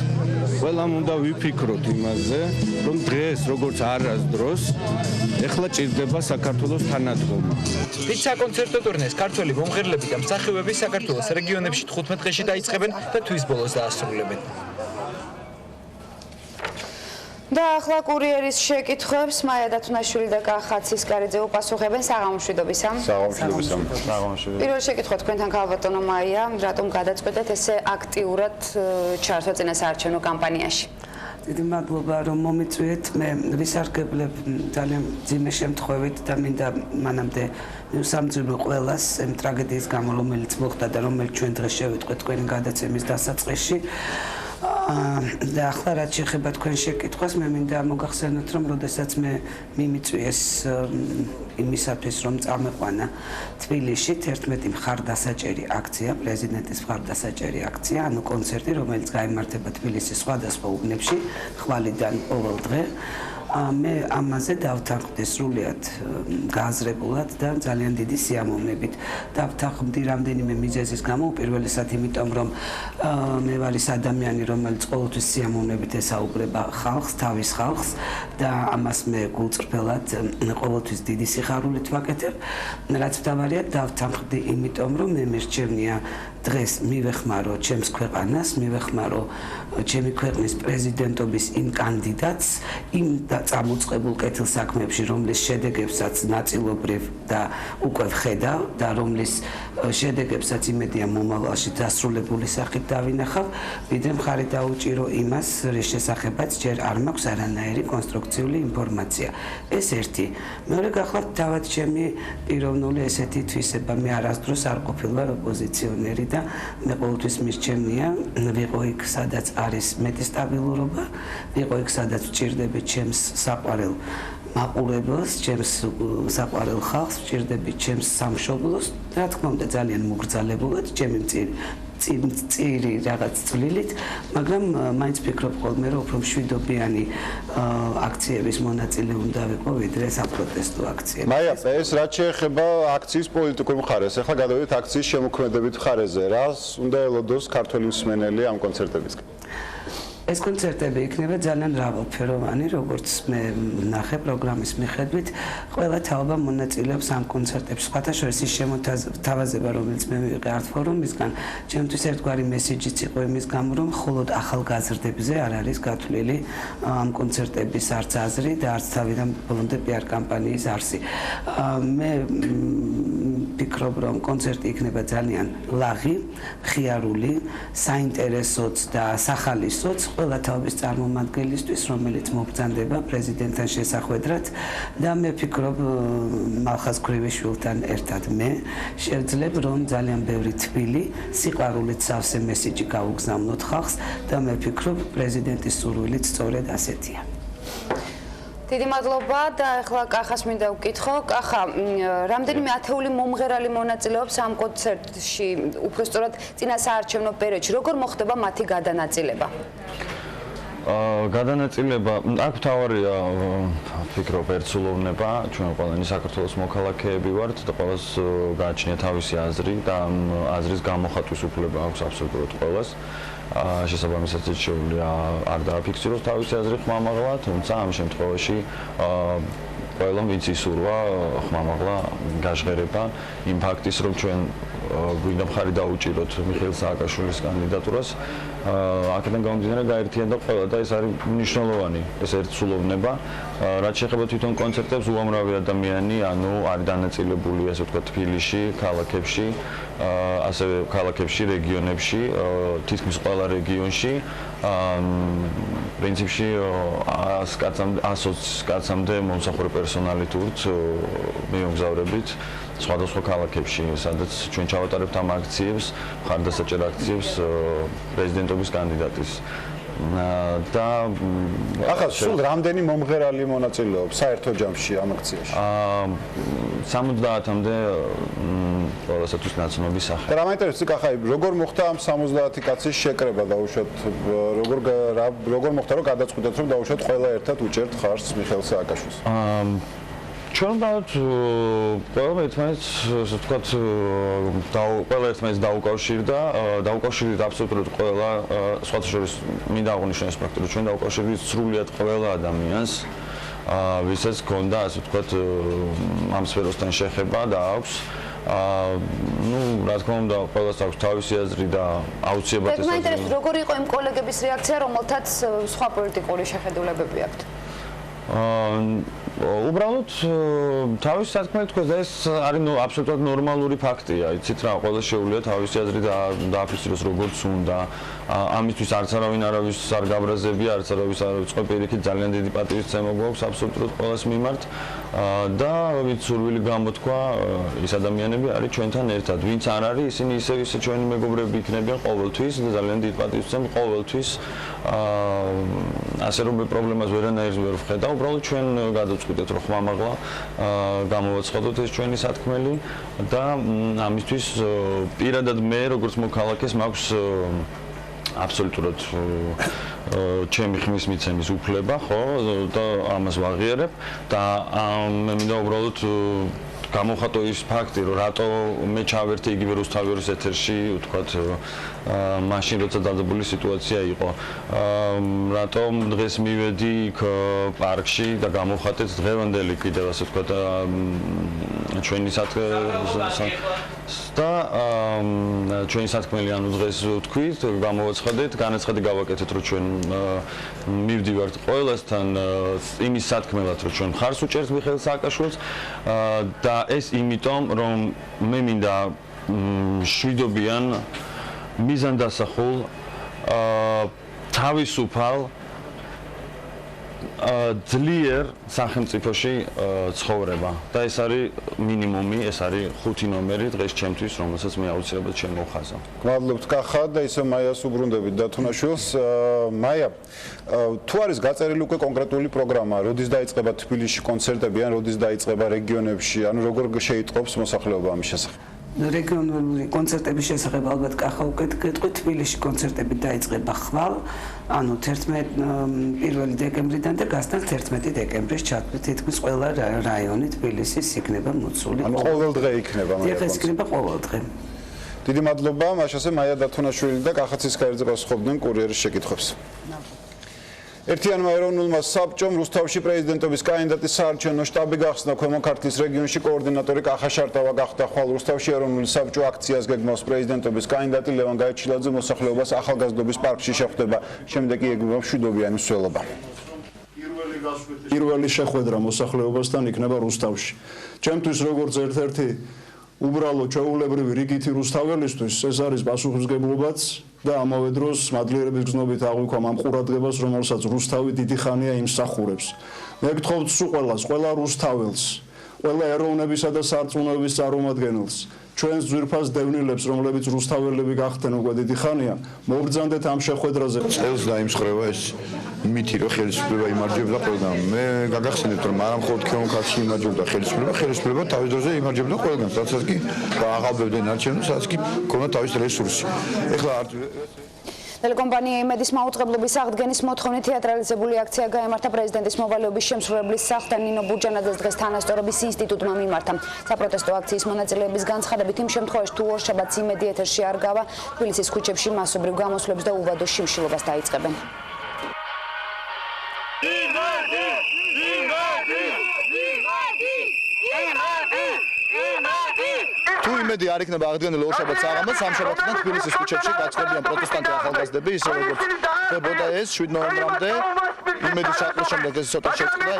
ყველამ უნდა ვიფიქროთ იმაზე, რომ დღეს როგორც არასდროს ეხლა ჭირდება საქართველოს თანადგომა. დიდ საკონცერტო ტურნეს ქართველი მომღერლები და მსახიობები საქართველოს რეგიონებში 15 დღეში დაიწყებენ და თვის ბოლოს დაასრულებენ. და ახლა კურიერის შეკითხვებს მაია დათუნაშვილი და კახაცისკარიძე უპასუხებენ. საღამოშვიდობისა. პირველ შეკითხვა თქვენთან ქალბატონო მაია, რატომ გადაწყვეტეთ ესე აქტიურად ჩართვა წინასაარჩევნო კამპანიაში? დიდი მადლობა რომ მომიწვიეთ. მე ვისარგებლებ ძალიან ძიმე შემთხვევით და მინდა მანამდე სამძიმო ყველას ამ ტრაგედიის გამო რომელიც მოხდა და რომელიც ჩვენ დღეს შევიტყვეთ თქვენი გადაცემის დასაწყისში. და ახლა რაც შეეხება თქვენ შეკითხვას, მე მინდა მოგახსენოთ, რომ როდესაც მე მიმიწვიეს იმისათვის, რომ წამეყვანა თბილისში 11 მხარდასაჭერი აქცია, პრეზიდენტის მხარდასაჭერი აქცია, ანუ კონცერტი, რომელიც გაიმართება თბილისის სხვადასხვა უბნებში, ხვალიდან ყოველ დღე. მე ამაზე დავთანხმდი სრულიად გააზრებულად და ძალიან დიდი სიამოვნებით. დავთანხმდი რამდენიმე მიზეზის გამო, უპირველესად იმიტომ, რომ მე ვარ ის ადამიანი, რომელიც ყოველთვის სიამოვნებით ესაუბრება ხალხს, თავის ხალხს და ამას მე გულწრფელად ყოველთვის დიდი სიხარულით ვაკეთებ. რაც მთავარია, დავთანხმდი იმიტომ, რომ მე მერჩევნია დღეს მივეხმარო ჩემს ქვეყანას, მივეხმარო ჩემი ქვეყნის პრეზიდენტობის იმ კანდიდატს, იმ წამოწყებულ კეთილსაქმეებში, რომლის შედეგებსაც ნაწილობრივ და უკვე ვხედავ და რომლის შედეგებსაც იმედია მომავალში დასრულებული სახით დავინახავ, ვიდრე მხარი დაუჭირო იმას, რის შესახებაც ჯერ არ მაქვს არანაირი კონსტრუქციული ინფორმაცია. ეს ერთი. მეორე გახლავთ თავად ჩემი პიროვნული ესეთი თვისება, მე არასდროს არ ყოფილვარ ოპოზიციონერი და მე ყოველთვის მირჩევნია ვიყო იქ, სადაც არის მეტი სტაბილურობა, ვიყო იქ, სადაც ვჭირდები ჩემს საყვარელ მაყურებელს, ჩემს საყვარელ ხალხს, ვჭირდები ჩემს სამშობლოს, რა თქმა უნდა ძალიან მოგრძალებულად, ჩემი წირი რაღაც წვლილით, მაგრამ მაინც ვფიქრობ ხოლმე, რომ უფრო მშვიდობიანი აქციების მონაწილე უნდა ვიყო, ვიდრე საპროტესტო აქციები. მაია, ეს რაც შეეხება აქციის პოლიტიკურ მხარეს, ახლა გადავიდეთ აქციის შემოქმედებით მხარეზე. რას უნდა ელოდოს ქართველი მსმენელი ამ კონცერტებისგან? ეს კონცერტები იქნება ძალიან მრავალფეროვანი, როგორც მე ვნახე პროგრამის მიხედვით, ყველა თაობა მონაწილეობს ამ კონცერტებში. სხვათა შორის ის შემოთავაზება, რომელიც მე მივიღე არტ ფორუმისგან, ჩემთვის ერთგვარი მესიჯიც იყო იმის გამო, რომ მხოლოდ ახალგაზრდებზე არ არის გათვლილი ამ კონცერტების არც აზრი და არც თავიდან ბოლომდე პიარ კამპანიის არსი. მე ვფიქრობ, რომ კონცერტი იქნება ძალიან ლაღი, მხიარული, საინტერესოც და სახალისოც ყველა თაობის წარმომადგენლისთვის, რომელიც მობრძანდება პრეზიდენტთან შესახვედრად და მე ვფიქრობ მალხაზ ქრივიშვილთან ერთად მე შევძლებ, რომ ძალიან ბევრი თბილი, სიყვარულით სავსე მესიჯი გავუგზავნოთ ხალხს და მე ვფიქრობ პრეზიდენტის სურვილით სწორედ ასეთია. დიდი მადლობა და ახლა კახას მინდა ვკითხო. კახა, რამდენიმე ათეული მომღერალი მონაწილეობს ამ კონცერტში, უფრო სწორად წინასაარჩევნო პერიოდში. როგორ მოხდება მათი გადანაწილება? გადანაწილება აქ მთავარია ვფიქრობ ერთსულოვნება, ჩვენ ყველანი საქართველოს მოქალაქეები ვართ და ყველას გააჩნია თავისი აზრი და ამ აზრის გამოხატვის უფლება აქვს აბსოლუტურად ყველას. შესაბამისად შეუძლია არ დააფიქსიროს თავისი აზრი ხმამაღლა, თუმცა ამ შემთხვევაში ყველამ ვინც ისურვა ხმამაღლა გაჟღერება იმ ფაქტის, რომ ჩვენ გვინდა მხარი დაუჭიროთ მიხეილ სააკაშვილის კანდიდატურას. აქედან გამომდინარე გაერთიანდა ყველა და ეს არის მნიშვნელოვანი ეს ერთსულოვნება. რაც შეეხება თვითონ კონცერტებს, უამრავი ადამიანი არის დანაწილებული, ასე ვთქვათ, თბილისში, ქალაქებში, ასევე ქალაქებში, რეგიონებში, თითქმის ყველა რეგიონში. პრინციპში 120 კაცამდე მომსახურე პერსონალი თურთ მიემგზავრებით სხვადასხვა ქალაქებში, სადაც ჩვენ ჩავატარებთ ამ აქციებს, მხარდასაჭერ აქციებს პრეზიდენტობის კანდიდატის. და ახლა სულ რამდენი მომღერალი მონაწილეობს საერთო ჯამში ამ აქციაში? 70-მდე ყველასათვის ნაცნობი სახე. და რა მაინტერესებს ახლა როგორ მოხდა ამ 70 კაცის შეკრება დაუშვათ როგორ მოხდა რომ გადაწყვიტეთ რომ დაუშვათ ყველა ერთად უჭერთ ხარს მიხეილ სააკაშვილს? ჩვენ ყველა ერთმანეთს ასე ვთქვათ ყველა ერთმანეთს დაუკავშირდით აბსოლუტურად ყველა სხვათა შორის მინდა აღვნიშნო ეს ფაქტი რომ ჩვენ დაუკავშირდით სრულიად ყველა ადამიანს ვისაც ჰქონდა ასე ვთქვათ ამ სფეროსთან შეხება და აქვს რა თქმა უნდა ყველას აქვს თავისი აზრი და აუცილებლად ეს აზრი. მაინტერესებს როგორ იყო იმ კოლეგების რეაქცია რომელთაც სხვა პოლიტიკური შეხედულებები აქვთ? უბრალოდ თავის სათქმელი თქვენ და ეს არის აბსოლუტურად ნორმალური ფაქტია. იცით რა, ყველა შეუძლია თავისი აზრი დააფიქსიროს როგორც უნდა. ამისთვის არც არავინ არავის არ გაბრაზებია, არც არავის არ უწყო პირიქით ძალიან დიდი პატივისცემა გვაქვს აბსოლუტურად ყველას მიმართ. და ვინც სურვილი გამოთქვა, ის ადამიანები არის ჩვენთან ერთად. ვინც არ არის, ისინი ისევ ჩვენი მეგობრები იქნებიან ყოველთვის და ძალიან დიდი პატივისცემა ყოველთვის. ასე რომ პრობლემას ვერანაირს ვერ ვხედავ, უბრალოდ ჩვენ გადავწყვიტეთ რომ ხმამაღლა გამოვაცხადოთ ეს ჩვენი სათქმელი და ამისთვის პირადად მე როგორც მოქალაქეს მაქვს აბსოლუტურად ჩემი ხმის მიცემის უფლება, ხო, და ამას ვაღიარებ და მე მინდა უბრალოდ გამოხატო ის ფაქტი, რომ რატო მე ჩავერთე იგივე რუსთავის ეთერში, ვთქვათ, მაშინ როცა დაძაბული სიტუაცია იყო. რატომ დღეს მივედი იქ პარკში და გამოვხატეთ დღევანდელი კიდევ ასე ვთქვათ ჩვენი და ჩვენი სათქმელი ანუ დღეს ვთქვით, გამოვაცხადეთ, განაცხადი გავაკეთეთ, რომ ჩვენ მივდივართ ყველასთან იმის სათქმელად, რომ ჩვენ ხარს უჭერთ მიხეილ სააკაშვილს და ეს იმიტომ, რომ მე მინდა შვიდობიან მიზანდასახულ თავისუფალ ძლიერ სახელმწიფოში ცხოვრება და ეს არის მინიმუმი, ეს არის 5 ნომერი დღეს ჩემთვის, რომელსაც მე აუცილებლად შემოვხაზა. გმადლობთ კახა და ისე მაიას უბრუნდებით დათუნაშვილს. მაია, თუ არის გაწერილი უკვე კონკრეტული პროგრამა, როდის დაიწყება თბილისში კონცერტები, ან როდის დაიწყება რეგიონებში, ანუ როგორ შეიტყობს მოსახლეობა ამის შესახებ? რეგიონული კონცერტების შესახებ ალბათ კახა უკვე გეტყვით, თბილისში კონცერტები დაიწყება ხვალ, ანუ 1 დეკემბრიდან და გასთან 11 დეკემბრის ჩათვლით თითქმის ყველა რაიონი თბილისის იქნება მოცული. ანუ ყოველ დღე იქნება მაია. ეს იქნება ყოველ დღე. დიდი მადლობა, მაშასე მაია დათუნაშვილი და კახა ცისკარიძე პასუხობდნენ კურიერის შეკითხვებს. ერთიანმა ეროვნულმა საბჭომ რუსთავში პრეზიდენტობის კანდიდატის საარჩევნო შტაბი გახსნა. ქვემო ქართლის რეგიონში კოორდინატორი კახა შარტავა გახდა. ხვალ რუსთავში ეროვნული საბჭო აქციას გეგმავს პრეზიდენტობის კანდიდატი ლევან გაიჩილაძე მოსახლეობას ახალგაზრდობის პარკში შეხვდება. შემდეგ კი ეგმება მშვიდობიანი მსვლელობა. პირველი შეხვედრა მოსახლეობასთან იქნება რუსთავში. ჩემთვის როგორც ერთ-ერთი უბრალო ჩვეულებრივი რიგითი რუსთაველისთვის ეს არის პასუხისმგებლობაც და ამავე დროს მადლიერების გზნობით აღვიქვამ ამ ყურადღებას, რომელსაც რუსთავი დიდი ხანია იმსახურებს. მე გთხოვთ სულ ყველას, ყველა რუსთაველს, ყველა ეროვნებისა და სარწმუნოების წარმომადგენელს, ჩვენს ძვირფას დევნილებს, რომლებიც რუსთაველები გახდნენ უკვე დიდი ხანია, მობრძანდეთ ამ შეხვედრაზე. წელს დაიმსხვრება ეს მითი, რომ ხელისუფლება იმარჯვებდა ყველგან. მე გაგახსენებთ, რომ არა მხოლოდ ქვემო ქართლში იმარჯვებდა ხელისუფლება თავის დროზე იმარჯვებდა ყველგან, სადაც კი გააღალბებდნენ არჩევნებს, სადაც კი ქონდა თავის რესურსი. ეხლა ტელეკომპანია იმედის მაუწყებლობის აღდგენის მოთხოვნით თეატრალიზებული აქცია გაემართა პრეზიდენტის მოვალეობის შემსრულებლის სახლთან. ნინო ბურჯანაძეს დღეს თანასწორობის ინსტიტუტმა მიმართა. საპროტესტო აქციის მონაწილეების განცხადებით, იმ შემთხვევაში თუ ორშაბათს იმედი ეთერში არ გავა, თბილისის ქუჩებში მასობრივ გამოსვლებს და უბადო შიმშილობას დაიწყებენ. თუ თუ იმედი არ იქნება აღდგენილი ორ-შაბათ საღამოს, სამშაბათიდან თბილისის ქუჩებში გაცხებიან პროტესტანტი ახალგაზრდები, ისე როგორც ხდებოდა ეს 7 ნოემბრამდე. იმედის ჩაყრის შემდეგ ეს ცოტა შეწყდა.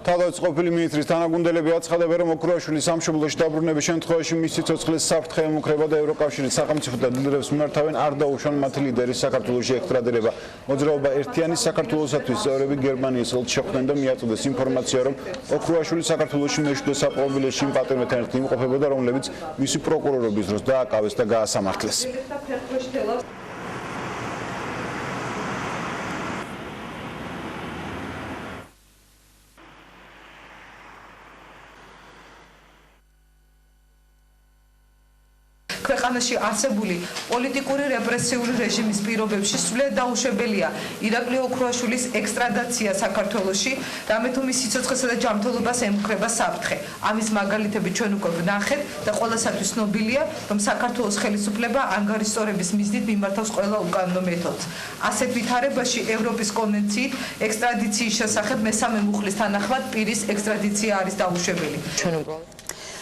თავდაცვის ყოფილი მინისტრის თანაგუნდელები აცხადებენ, რომ ოქროაშვილი სამშობლოში დაბრუნების შემთხვევაში მისი სიცოცხლის საფრთხე ემუქრება და ევროკავშირის სახელმწიფო და ლიდერებს მიმართავენ არ დაუშვან მათი ლიდერის საქართველოში ექსტრადირება. მოძრაობა ერთიანი საქართველოსათვის წევრები გერმანიის ელჩს შეხვდნენ და მიაწოდეს ინფორმაცია, რომ ოქროაშვილი საქართველოში მეშვიდე საპყრობილეში იმ პატრონებთან ერთად იმყოფებოდა, რომლებიც მისი პროკურორობის დროს დააკავეს და გაასამართლეს. ქვეყანაში არსებული პოლიტიკური რეპრესიული რეჟიმის პირობებში სრულიად დაუშვებელია ირაკლი ოქროაშვილის ექსტრადაცია საქართველოში, რამე თუ მის სიცოცხლესა და ჯანმრთელობას ემუქრება საფრთხე. ამის მაგალითები ჩვენ უკვე ვნახეთ და ყველასათვის ცნობილია, რომ საქართველოს ხელისუფლება ანგარიშწორების მიზნით მიმართავს ყველა უკანონო მეთოდს. ასეთ ვითარებაში ევროპის კონვენციით ექსტრადიციის შესახებ მესამე მუხლის თანახმად პირის ექსტრადიცია არის დაუშვებელი.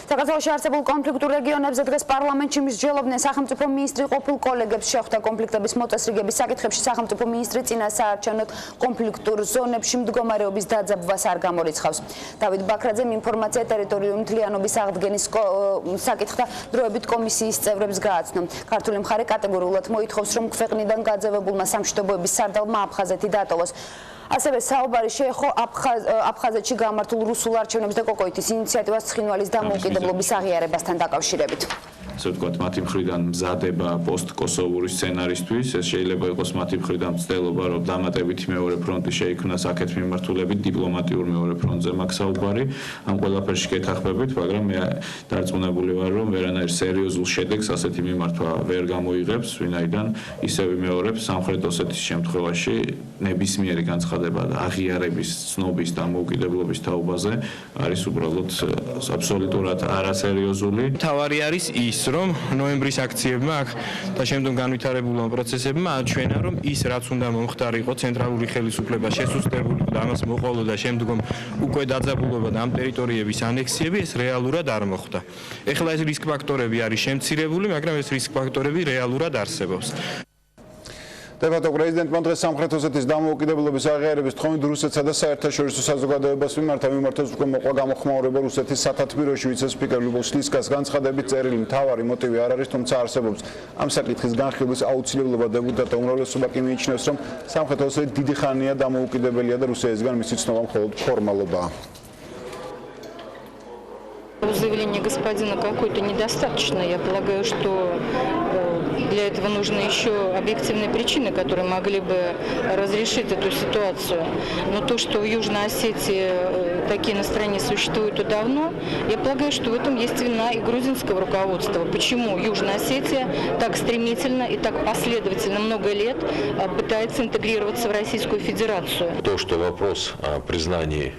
საქართველოში არსებულ კონფლიქტურ რეგიონებზე დღეს პარლამენტში მსჯელობდნენ სახელმწიფო მინისტრი ყოფილ კოლეგებს შეხვდა კონფლიქტების მოწესრიგების საკითხებში სახელმწიფო მინისტრი წინასაარჩევნოდ კონფლიქტურ ზონებში მდგომარეობის დაძაბვას არ გამორიცხავს. დავით ბაქრაძემ ინფორმაცია ტერიტორიული მთლიანობის აღდგენის საკითხთა დროებით კომისიის წევრებს გააცნო. ქართული მხარე კატეგორიულად მოითხოვს, რომ ქვეყნიდან გაძევებულმა სამშვიდობოების სარდალმა აფხაზეთი დატოვოს. ასევე საუბარი შეეხო აფხაზეთში გამართულ რუსულ არჩევნებს და კოკოიტის ინიციატივას ცხინვალის დამოუკიდებლობის აღიარებასთან დაკავშირებით. ასე ვთქვათ, მათი მხრიდან მზადება პოსტ-კოსოვური სცენარისთვის. ეს შეიძლება იყოს მათი მხრიდან მცდელობა, რომ დამატებითი მეორე ფრონტი შეიქმნას აქეთ მიმართულებით, დიპლომატიურ მეორე ფრონტზე მაქვს საუბარი. ამ ყველაფერში გეთახმებით, მაგრამ მე დარწმუნებული ვარ, რომ ვერანაირ სერიოზულ შედეგს ასეთი მიმართვა ვერ გამოიღებს, ვინაიდან ისევ იმეორებს სამხრეთ ოსეთის შემთხვევაში ნებისმიერი განცხადება და აღიარების ცნობის დამოუკიდებლობის თაობაზე არის უბრალოდ აბსოლუტურად არასერიოზული. თავარი არის ის, რომ ნოემბრის აქციებმა აქ და შემდგომ განვითარებულმა პროცესებმა აჩვენა, რომ ის რაც უნდა მომხდარიყო ცენტრალური ხელისუფლება შესუსტებულიყო და ამას მოყოლო და შემდგომ უკვე დაძაბულობა და ამ ტერიტორიების ანექსიები ეს რეალურად არ მოხდა. ეხლა ეს რისკ ფაქტორები არის შემცირებული, მაგრამ ეს რისკ ფაქტორები რეალურად არსებობს. დე-ფაქტო პრეზიდენტმა დღეს სამხრეთ ოსეთის დამოუკიდებლობის აღიარების თხოვნით რუსეთსა და საერთაშორისო საზოგადოებას მიმართავს უკვე მოყვა გამოხმაურება რუსეთის სათათბიროში ვიცე-სპიკერ ლიუბოვ სლიცკას განცხადებით წერილი მთავარი მოტივი არ არის, თუმცა არსებობს ამ საკითხის განხილვის აუცილებლობა. დეპუტატთა უმრავლესობა კი მიიჩნევს, რომ სამხრეთ ოსეთი დიდი ხანია დამოუკიდებელია და რუსეთისგან მისი ცნობა მხოლოდ ფორმალობაა. Заявление господина какой-то недостаточно. Я полагаю, что для этого нужны еще объективные причины, которые могли бы разрешить эту ситуацию. Но то, что в Южной Осетии такие настроения существуют и давно, я полагаю, что в этом есть вина и грузинского руководства. Почему Южная Осетия так стремительно и так последовательно много лет пытается интегрироваться в Российскую Федерацию? То, что вопрос о признании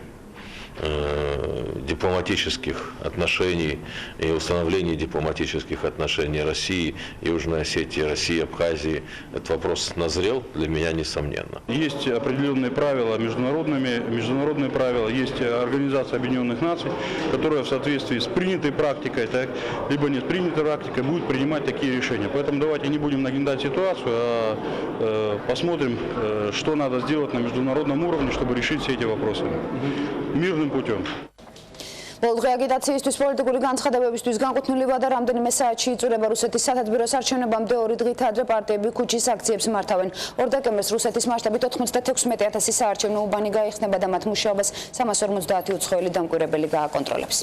дипломатических отношений и установления дипломатических отношений России, Южной Осетии, России, Абхазии, этот вопрос назрел, для меня несомненно. Есть определенные правила, международные правила, есть Организация Объединенных Наций, которая в соответствии с принятой практикой, так, либо не с принятой практикой, будет принимать такие решения. Поэтому давайте не будем нагнетать ситуацию, а посмотрим, что надо сделать на международном уровне, чтобы решить все эти вопросы мирным путем. Ბოლდღე აგიტაციისთვის პოლიტიკური განცხადებებისთვის განკუთვნილება და რამდენიმე საათში იწურება რუსეთის სათათბიროს არჩევნებამდე 2 დღით ადრე პარტიები ქუჩის აქციებს მართავენ. 2 დეკემბერს რუსეთის მასშტაბით 96,000 საარჩევნო უბანი გაიხსნება და მათ მუშაობას 350 უცხოელი დამკვირვებელი გააკონტროლებს.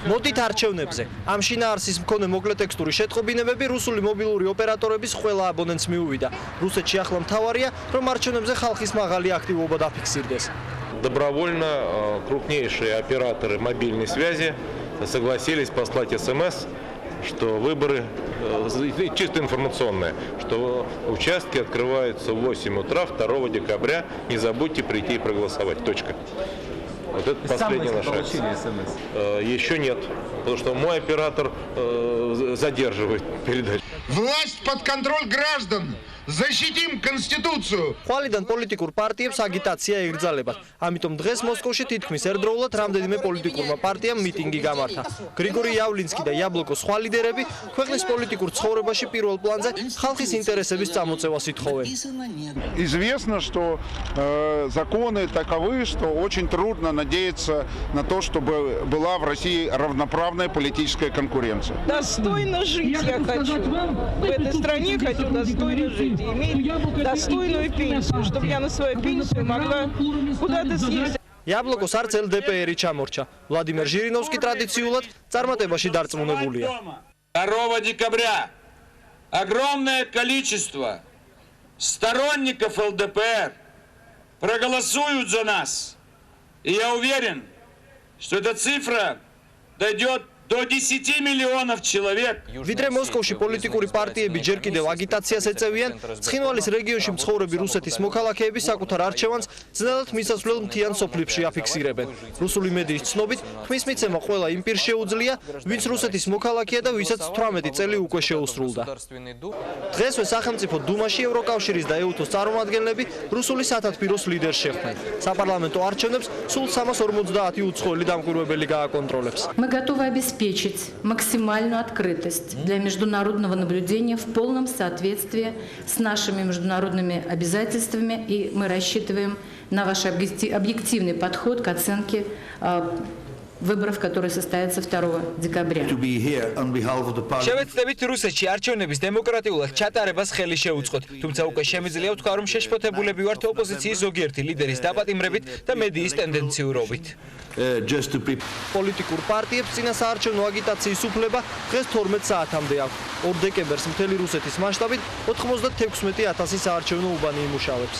მოდით არჩევნებზე. ამ შინაარსის მქონე მოკლეტექსტური შეტყობინებები რუსული მობილური ოპერატორების ყველა აბონენტს მიუვიდა. რუსეთში ახლა მთავარია, რომ არჩევნებზე ხალხის მაღალი აქტივობა დაფიქსირდეს. Добровольно крупнейшие операторы мобильной связи согласились послать СМС, что выборы чисто информационные, что участки открываются в 8 утра 2 декабря. Не забудьте прийти и проголосовать. Точка. Вот это последняя наша. Еще нет. потому что мой оператор задерживает передачу. Власть под контроль граждан. Защитим Конституцию. Ხვალიდან პოლიტიკურ პარტიებს აგიტაცია იგრძალებათ. ამიტომ დღეს მოსკოვში თითქმის ერთდროულად რამდენიმე პოლიტიკურმა პარტიამ მიტინგი გამართა. გრიგორი იავლინსკი და იაბლოკოს სხვა ლიდერები ქვეყნის პოლიტიკურ ცხოვრებაში პირველ планზე ხალხის ინტერესების წამოწევას ითხოვენ. Известно, что законы таковы, что очень трудно надеяться на то, чтобы была в России равноправная политическая конкуренция. Достойно жить я хочу. В этой стране хочу достойно жить. Иметь достойную пенсию, чтобы я на свою пенсию могла куда-то съездить. იაბლოკოს არც ЛДП-ი ჩამორჩა. ვლადიმერ ჟირინოვსკი ტრადიციულად წარმატებაში დარწმუნებულია. 2 декабря огромное количество сторонников ЛДПР проголосуют за нас. И я уверен, что эта цифра дойдет до 10 миллионов человек. ვიდრე მოსკოვში პოლიტიკური პარტიები ჯერ კიდევ აგიტაციას ეწევიან, ცხინვალის რეგიონში მცხოვრები რუსეთის მოქალაქეები საკუთარ არჩევანს ძნელად მისასვლელ მთიან სოფლებში აფიქსირებენ. რუსული მედიის ცნობით, ხმის მიცემა ყველა იმ პირს შეუძლია, ვინც რუსეთის მოქალაქეა და ვისაც 18 წელი უკვე შეუსრულდა. დღესვე სახელმწიფო დუმაში ევროკავშირის და ეუთოს წარმომადგენლები რუსული სათათბიროს ლიდერს შეხვდნენ. საპარლამენტო არჩევნებს სულ 350 უცხოელი დამკვირვებელი გააკონტროლებს. Мы готовы обеспечить максимальную открытость для международного наблюдения в полном соответствии с нашими международными обязательствами, и мы рассчитываем на ваш объективный подход к оценке выборов, которые состоятся 2 декабря. შევეცდებით რუსეთში არჩევნების დემოკრატიულად ჩატარებას ხელი შეუწყოთ, თუმცა უკვე შემიძლია ვთქვა, რომ შეშფოთებულები ვართ ოპოზიციის ზოგიერთი ლიდერის დაპატიმრებით და მედიის ტენდენციურობით. პოლიტიკურ პარტიებს წინასაარჩევნო აგიტაციის უფლება დღეს 12 საათამდე აქვს. 2 დეკემბერს მთელი რუსეთის მასშტაბით 96,000 საარჩევნო უბანი იმუშავებს.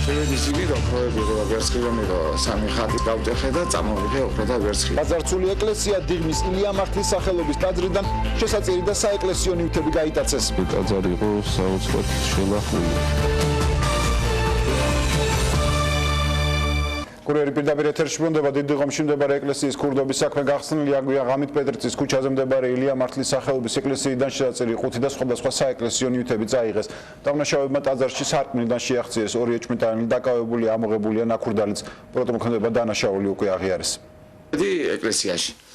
შევედი სიგნით ოქროები და ვერცხლი რომ იყო სამი ხატი გავტეხე და წამოვიღე ოქრო და ვერცხლი. გაძარცული ეკლესია დიღმის ილია მართლის სახელობის ტაძრიდან შესაწირი და საეკლესიო ნივთები გაიტაცეს. ტაძარი იყო საოცრად შელახული. კურიერი პირდაპირ ეთერში ბრუნდება დიდი ღომში მდებარე ეკლესიის ქურდობის საქმე გახსნილია გვიან ღამით პეტრიცის ქუჩაზე მდებარე ილია მართლის სახელობის ეკლესიიდან შესაწირი 5 და სხვადასხვა საეკლესიო ნივთები წაიღეს. დამნაშავეებმა ტაძარში სარკმლიდან შეაღწიეს 2 ეჭვმიტანილი დაკავებული ამოღებულია ნაქურდალიც. პროტომოქმედება დანაშაული უკვე აღიარეს. ეკლესიაში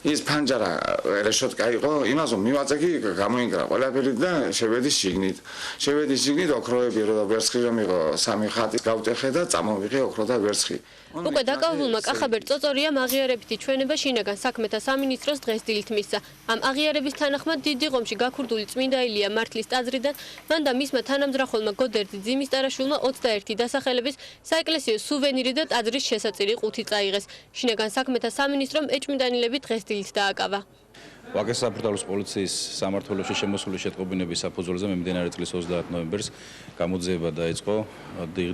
ის ფანჯარა რეშოტკა იყო, იმას რომ მივაწე კი გამოინგრა ყველაფერი და შევედი შიგნით. შევედი შიგნით ოქროები და ვერცხლი რომ იყო სამი ხატი გავტეხე და წამოვიღე ოქრო და ვერცხლი. უკვე დაკავებულმა კახაბერ წოწორიამ აღიარებითი ჩვენება შინაგან საქმეთა სამინისტროს დღეს დილით მისცა. ამ აღიარების თანახმად დიდი ღომში გაქურდული წმინდა ილია მართლის ტაძრიდან მან და მისმა თანამძრახველმა გოდერძი ძიმისტარაშვილმა 21 დასახელების საეკლესიო სუვენირი და ტაძრის შესაწირი 5 წაიღეს. შინაგან საქმეთა სამინისტრომ ეჭვმიტანილები დღეს დილით დააკავა. ვაკეს საფრთხეების პოლიციის სამმართველოში შემოსული შეტყობინების საფუძველზე მიმდინარე წლის 30 ნოემბერს გამოძიება დაიწყო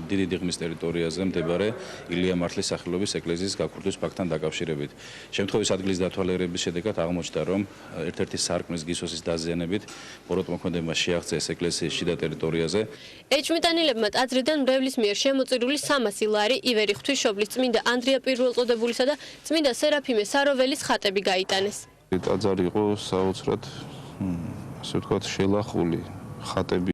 დიდი დიღმის ტერიტორიაზე მდებარე ილია მართლის სახელობის ეკლესიის გაქურდვის ფაქტთან დაკავშირებით. შემთხვევის ადგილის დათვალიერების შედეგად აღმოჩნდა, რომ ერთ-ერთი სარკმლის გისოსის დაზიანებით პროტომოქმედება შეაღწიეს ეკლესიის შიდა ტერიტორიაზე. ეჭვმიტანილებმა ტაძრიდან მრევლის მიერ შემოწირული 300 ლარი, ივერი ღვთისმშობლის წმინდა ანდრია პირველწოდებულისა და წმინდა სერაფიმე საროველის ხატები გაიტანეს. ტაძარი იყო საოცრად, ასე ვთქვათ, შელახული ხატები